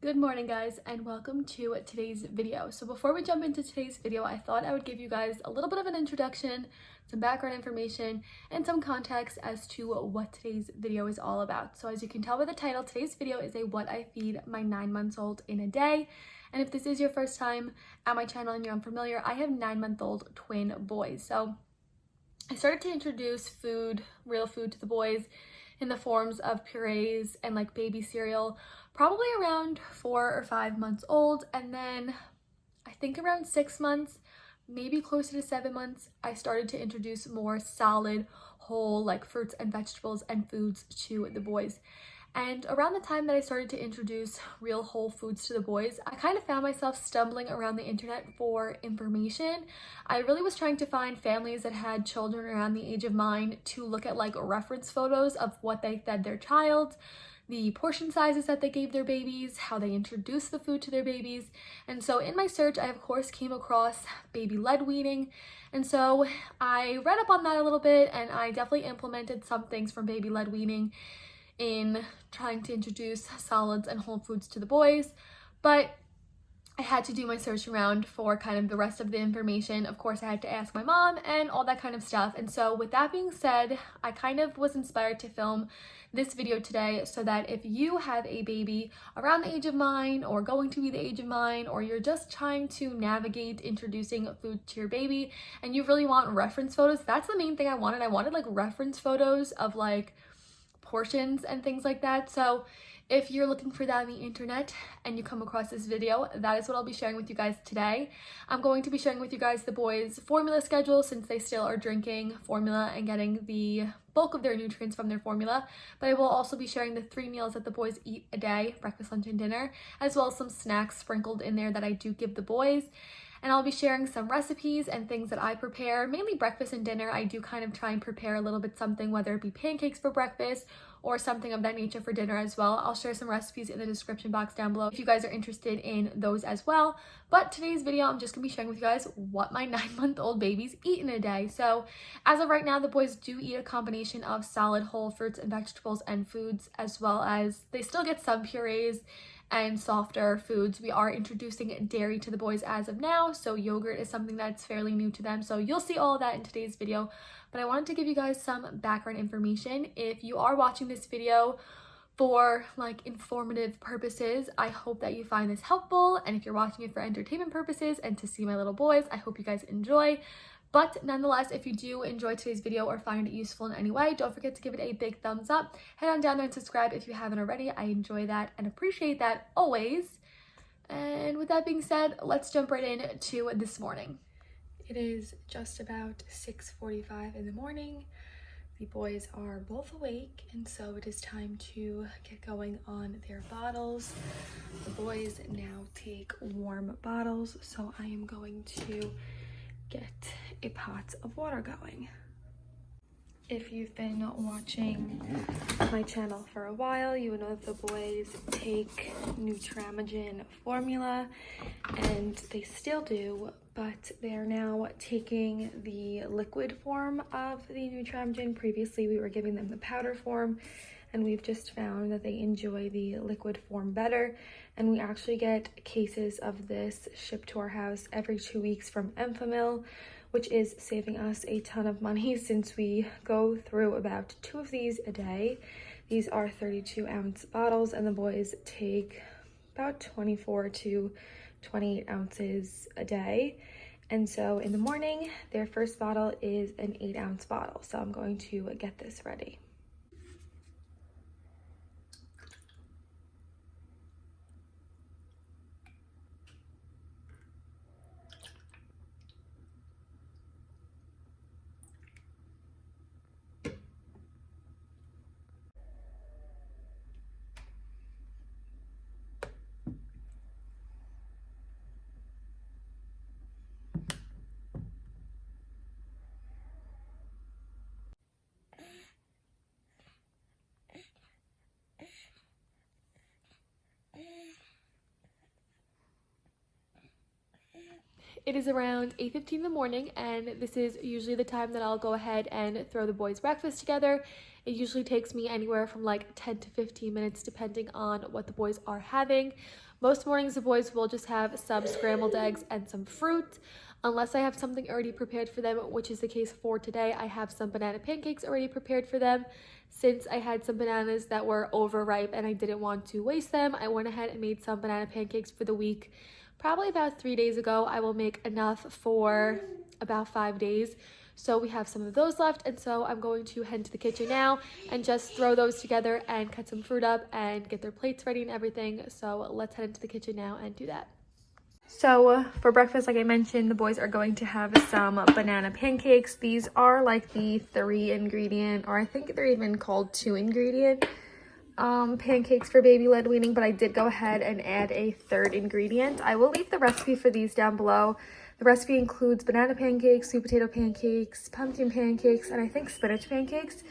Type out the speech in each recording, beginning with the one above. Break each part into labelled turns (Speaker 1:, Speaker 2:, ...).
Speaker 1: Good morning guys, and welcome to today's video. So before we jump into today's video, I thought I would give you guys a little bit of an introduction, some background information, and some context as to what today's video is all about. So as you can tell by the title, today's video is a what I feed my 9-month-old in a day. And if this is your first time at my channel and you're unfamiliar, I have 9-month-old twin boys. So I started to introduce food, real food to the boys in the forms of purees and like baby cereal, probably around 4 or 5 months old. And then I think around 6 months, maybe closer to 7 months, I started to introduce more solid, whole like fruits and vegetables and foods to the boys. And around the time that I started to introduce real whole foods to the boys, I kind of found myself stumbling around the internet for information. I really was trying to find families that had children around the age of mine to look at like reference photos of what they fed their child, the portion sizes that they gave their babies, how they introduced the food to their babies. And so in my search, I of course came across baby-led weaning. And so I read up on that a little bit, and I definitely implemented some things from baby-led weaning in trying to introduce solids and whole foods to the boys. But I had to do my search around for kind of the rest of the information. Of course, I had to ask my mom and all that kind of stuff. And so with that being said, I kind of was inspired to film this video today so that if you have a baby around the age of mine or going to be the age of mine, or you're just trying to navigate introducing food to your baby and you really want reference photos, that's the main thing I wanted. I wanted like reference photos of like portions and things like that. So if you're looking for that on the internet and you come across this video, that is what I'll be sharing with you guys today. I'm going to be sharing with you guys the boys' formula schedule since they still are drinking formula and getting the bulk of their nutrients from their formula. But I will also be sharing the 3 meals that the boys eat a day, breakfast, lunch, and dinner, as well as some snacks sprinkled in there that I do give the boys. And I'll be sharing some recipes and things that I prepare, mainly breakfast and dinner. I do kind of try and prepare a little bit something, whether it be pancakes for breakfast or something of that nature for dinner as well. I'll share some recipes in the description box down below if you guys are interested in those as well. But today's video, I'm just gonna be sharing with you guys what my 9-month-old babies eat in a day. So as of right now, the boys do eat a combination of solid whole fruits and vegetables and foods, as well as they still get some purees and softer foods. We are introducing dairy to the boys as of now, so yogurt is something that's fairly new to them. So you'll see all of that in today's video, but I wanted to give you guys some background information. If you are watching this video for like informative purposes, I hope that you find this helpful. And if you're watching it for entertainment purposes and to see my little boys, I hope you guys enjoy. But nonetheless, if you do enjoy today's video or find it useful in any way, don't forget to give it a big thumbs up. Head on down there and subscribe if you haven't already. I enjoy that and appreciate that always. And with that being said, let's jump right into this morning. It is just about 6:45 in the morning. The boys are both awake, and so it is time to get going on their bottles. The boys now take warm bottles, so I am going to get a pot of water going. If you've been watching my channel for a while, you know that the boys take Nutramigen formula, and they still do, but they're now taking the liquid form of the Nutramigen. Previously, we were giving them the powder form, and we've just found that they enjoy the liquid form better. And we actually get cases of this shipped to our house every 2 weeks from Enfamil, which is saving us a ton of money since we go through about 2 of these a day. These are 32-ounce bottles, and the boys take about 24 to 28 ounces a day. And so in the morning, their first bottle is an 8-ounce bottle. So I'm going to get this ready. It is around 8:15 in the morning, and this is usually the time that I'll go ahead and throw the boys' breakfast together. It usually takes me anywhere from like 10 to 15 minutes depending on what the boys are having. Most mornings the boys will just have some scrambled eggs and some fruit, unless I have something already prepared for them, which is the case for today. I have some banana pancakes already prepared for them. Since I had some bananas that were overripe and I didn't want to waste them, I went ahead and made some banana pancakes for the week. Probably about 3 days ago. I will make enough for about 5 days. So we have some of those left, and so I'm going to head to the kitchen now and just throw those together and cut some fruit up and get their plates ready and everything. So let's head into the kitchen now and do that. So for breakfast, like I mentioned, the boys are going to have some banana pancakes. These are like the 3-ingredient, or I think they're even called 2-ingredient pancakes for baby-led weaning, but I did go ahead and add a 3rd ingredient. I will leave the recipe for these down below. The recipe includes banana pancakes, sweet potato pancakes, pumpkin pancakes, and I think spinach pancakes.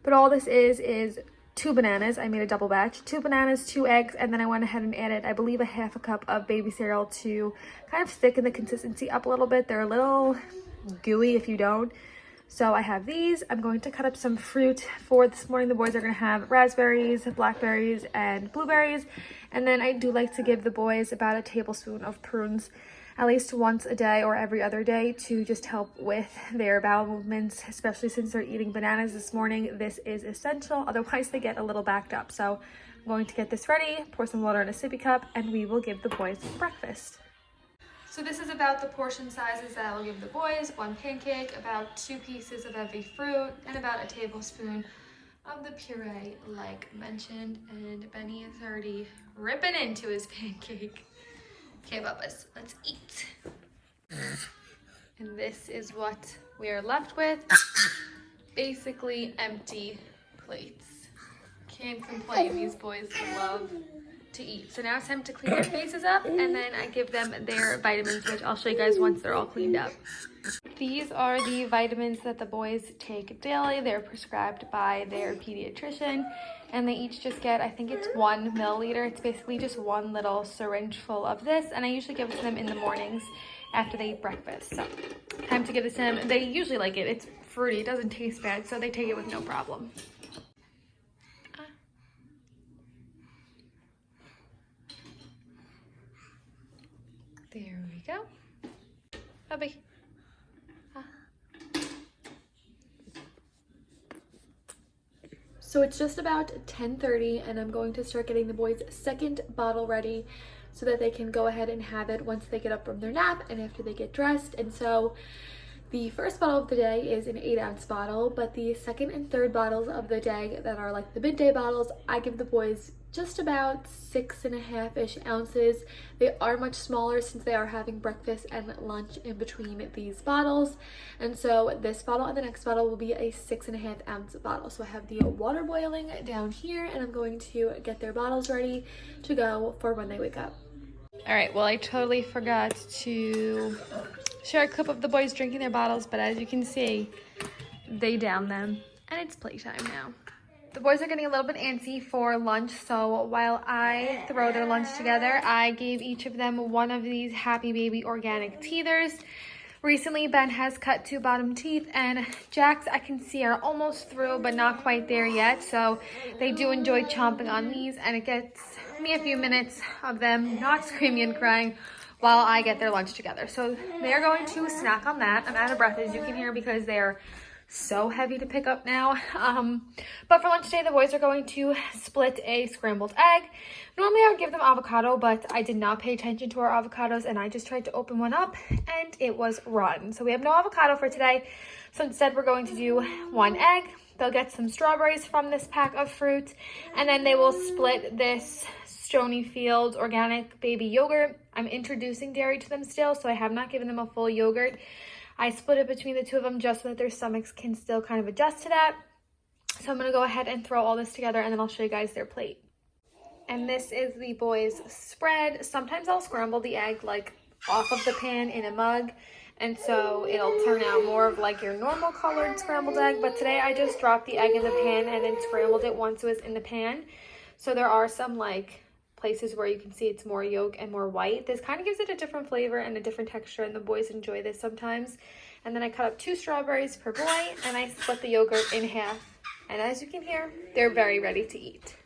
Speaker 1: But all this is 2 bananas. I made a double batch. 2 bananas, 2 eggs, and then I went ahead and added, I believe, a half a cup of baby cereal to kind of thicken the consistency up a little bit. They're a little gooey if you don't. So I have these. I'm going to cut up some fruit for this morning. The boys are going to have raspberries, blackberries, and blueberries. And then I do like to give the boys about a tablespoon of prunes at least once a day or every other day to just help with their bowel movements, especially since they're eating bananas this morning. This is essential, otherwise they get a little backed up. So I'm going to get this ready, pour some water in a sippy cup, and we will give the boys breakfast. So this is about the portion sizes that I will give the boys. 1 pancake, about 2 pieces of every fruit, and about a tablespoon of the puree like mentioned. And Benny is already ripping into his pancake. Okay, Bubba's, let's eat. And this is what we are left with. Basically empty plates. Can't complain, these boys love to eat. So now it's time to clean their faces up, and then I give them their vitamins, which I'll show you guys once they're all cleaned up. These are the vitamins that the boys take daily. They're prescribed by their pediatrician, and they each just get, I think it's 1 milliliter. It's basically just 1 little syringe full of this, and I usually give it to them in the mornings after they eat breakfast. So time to give this to them. They usually like it. It's fruity, it doesn't taste bad, so they take it with no problem. There we go. Bubby. So it's just about 10:30, and I'm going to start getting the boys' 2nd bottle ready so that they can go ahead and have it once they get up from their nap and after they get dressed. And so the first bottle of the day is an 8-ounce bottle, but the 2nd and 3rd bottles of the day that are like the midday bottles, I give the boys just about 6.5-ish ounces. They are much smaller since they are having breakfast and lunch in between these bottles. And so this bottle and the next bottle will be a 6.5-ounce bottle. So I have the water boiling down here, and I'm going to get their bottles ready to go for when they wake up. All right, well, I totally forgot to share a clip of the boys drinking their bottles, but as you can see, they down them, and it's playtime now. The boys are getting a little bit antsy for lunch, so while I throw their lunch together, I gave each of them one of these Happy Baby organic teethers. Recently, Ben has cut 2 bottom teeth, and Jack's, I can see, are almost through, but not quite there yet, so they do enjoy chomping on these, and it gets me a few minutes of them not screaming and crying while I get their lunch together. So they're going to snack on that. I'm out of breath, as you can hear, because they're so heavy to pick up now. But for lunch today, the boys are going to split a scrambled egg. Normally I would give them avocado, but I did not pay attention to our avocados, and I just tried to open one up and it was rotten. So we have no avocado for today. So instead we're going to do 1 egg. They'll get some strawberries from this pack of fruit, and then they will split this Stonyfield organic baby yogurt. I'm introducing dairy to them still, so I have not given them a full yogurt. I split it between the 2 of them just so that their stomachs can still kind of adjust to that. So I'm going to go ahead and throw all this together, and then I'll show you guys their plate. And this is the boys' spread. Sometimes I'll scramble the egg like off of the pan in a mug, and so it'll turn out more of like your normal colored scrambled egg. But today I just dropped the egg in the pan and then scrambled it once it was in the pan. So there are some like places where you can see it's more yolk and more white. This kind of gives it a different flavor and a different texture, and the boys enjoy this sometimes. And then I cut up 2 strawberries per boy, and I split the yogurt in half. And as you can hear, they're very ready to eat.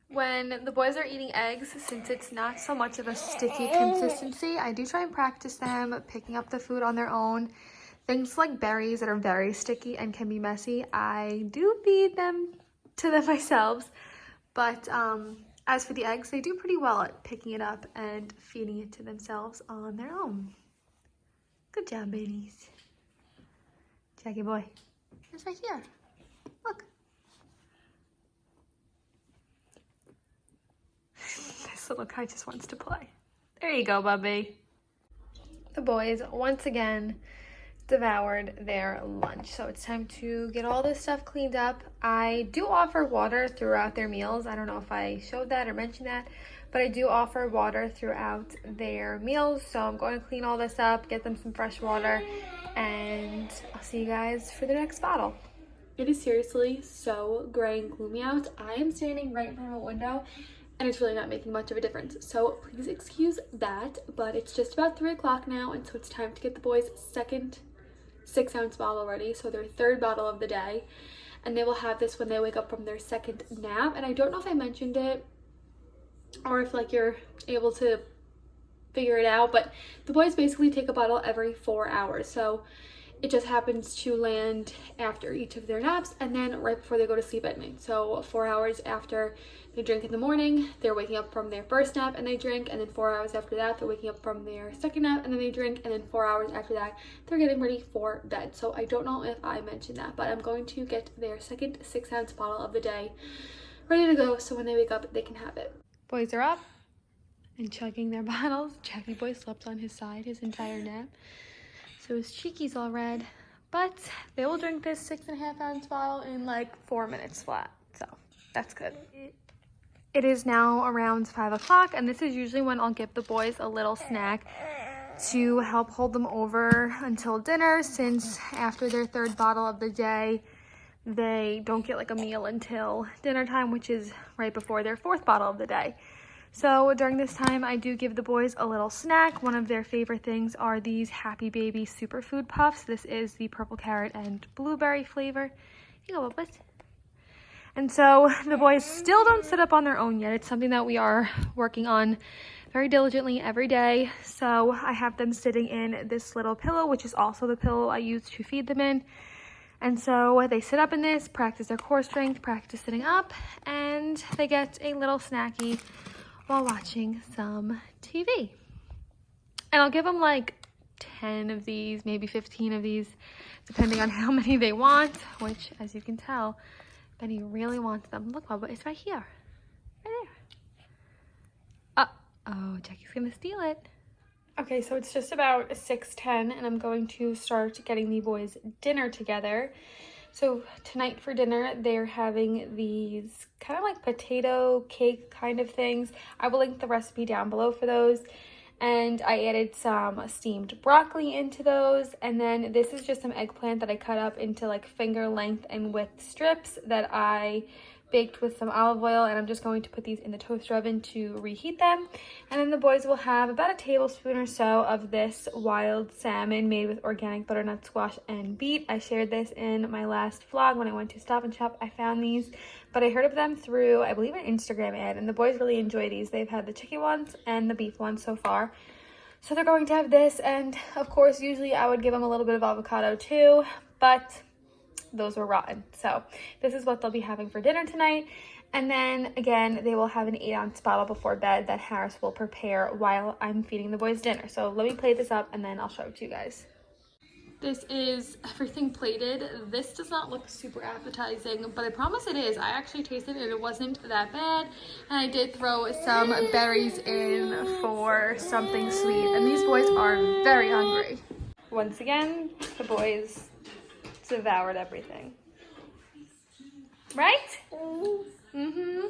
Speaker 1: When the boys are eating eggs, since it's not so much of a sticky consistency, I do try and practice them picking up the food on their own. Things like berries that are very sticky and can be messy, I do feed them to them myself. But as for the eggs, they do pretty well at picking it up and feeding it to themselves on their own. Good job, babies. Jackie boy. It's right here. Look. This little guy just wants to play. There you go, Bubby. The boys, once again, devoured their lunch. So it's time to get all this stuff cleaned up. I do offer water throughout their meals. I don't know if I showed that or mentioned that, but I do offer water throughout their meals. So I'm going to clean all this up, get them some fresh water, and I'll see you guys for the next bottle. It is seriously so gray and gloomy out. I am standing right in front of a window, and it's really not making much of a difference. So please excuse that, but it's just about 3 o'clock now, and so it's time to get the boys' second 6-ounce bottle ready, so their 3rd bottle of the day, and they will have this when they wake up from their 2nd nap. And I don't know if I mentioned it or if like you're able to figure it out, but the boys basically take a bottle every 4 hours, so it just happens to land after each of their naps and then right before they go to sleep at night. So 4 hours after they drink in the morning, they're waking up from their first nap and they drink, and then 4 hours after that they're waking up from their 2nd nap and then they drink, and then 4 hours after that they're getting ready for bed. So I don't know if I mentioned that, but I'm going to get their second 6-ounce bottle of the day ready to go, so when they wake up they can have it. Boys are up and chugging their bottles. Jackie boy slept on his side his entire nap, so his cheeky's all red, but they will drink this 6.5-ounce bottle in like 4 minutes flat, so that's good. It is now around 5 o'clock, and this is usually when I'll give the boys a little snack to help hold them over until dinner, since after their 3rd bottle of the day, they don't get like a meal until dinner time, which is right before their 4th bottle of the day. So during this time, I do give the boys a little snack. One of their favorite things are these Happy Baby Superfood Puffs. This is the purple carrot and blueberry flavor. Here you go, Bubbles. And so the boys still don't sit up on their own yet. It's something that we are working on very diligently every day. So I have them sitting in this little pillow, which is also the pillow I use to feed them in. And so they sit up in this, practice their core strength, practice sitting up, and they get a little snacky while watching some TV. And I'll give them like 10 of these, maybe 15 of these, depending on how many they want, which, as you can tell, Benny really wants them. Look, Bubba, it's right here. Right there. Uh-oh, Jackie's gonna steal it. Okay, so it's just about 6:10, and I'm going to start getting the boys dinner together. So tonight for dinner, they're having these kind of like potato cake kind of things. I will link the recipe down below for those. And I added some steamed broccoli into those. And then this is just some eggplant that I cut up into like finger length and width strips that I baked with some olive oil, and I'm just going to put these in the toaster oven to reheat them. And then the boys will have about a tablespoon or so of this wild salmon made with organic butternut squash and beet. I shared this in my last vlog when I went to Stop and Shop. I found these, but I heard of them through, I believe, an Instagram ad, and the boys really enjoy these. They've had the chicken ones and the beef ones so far. So they're going to have this, and of course, usually I would give them a little bit of avocado too, but those were rotten. So this is what they'll be having for dinner tonight. And then again, they will have an 8-ounce bottle before bed that Harris will prepare while I'm feeding the boys dinner. So let me plate this up and then I'll show it to you guys. This is everything plated. This does not look super appetizing, but I promise it is. I actually tasted it and it wasn't that bad. And I did throw some berries in for something sweet. And these boys are very hungry. Once again, the boys devoured everything. Right? Mm-hmm.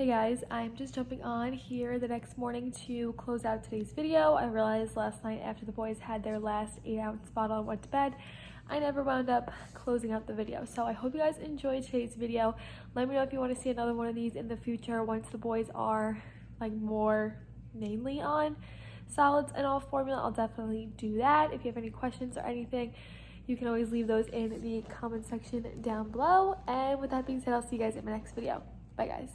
Speaker 1: Hey guys, I'm just jumping on here the next morning to close out today's video. I realized last night after the boys had their last 8-ounce bottle and went to bed, I never wound up closing out the video. So I hope you guys enjoyed today's video. Let me know if you want to see another one of these in the future once the boys are like more mainly on solids and all formula. I'll definitely do that. If you have any questions or anything, you can always leave those in the comment section down below. And with that being said, I'll see you guys in my next video. Bye guys.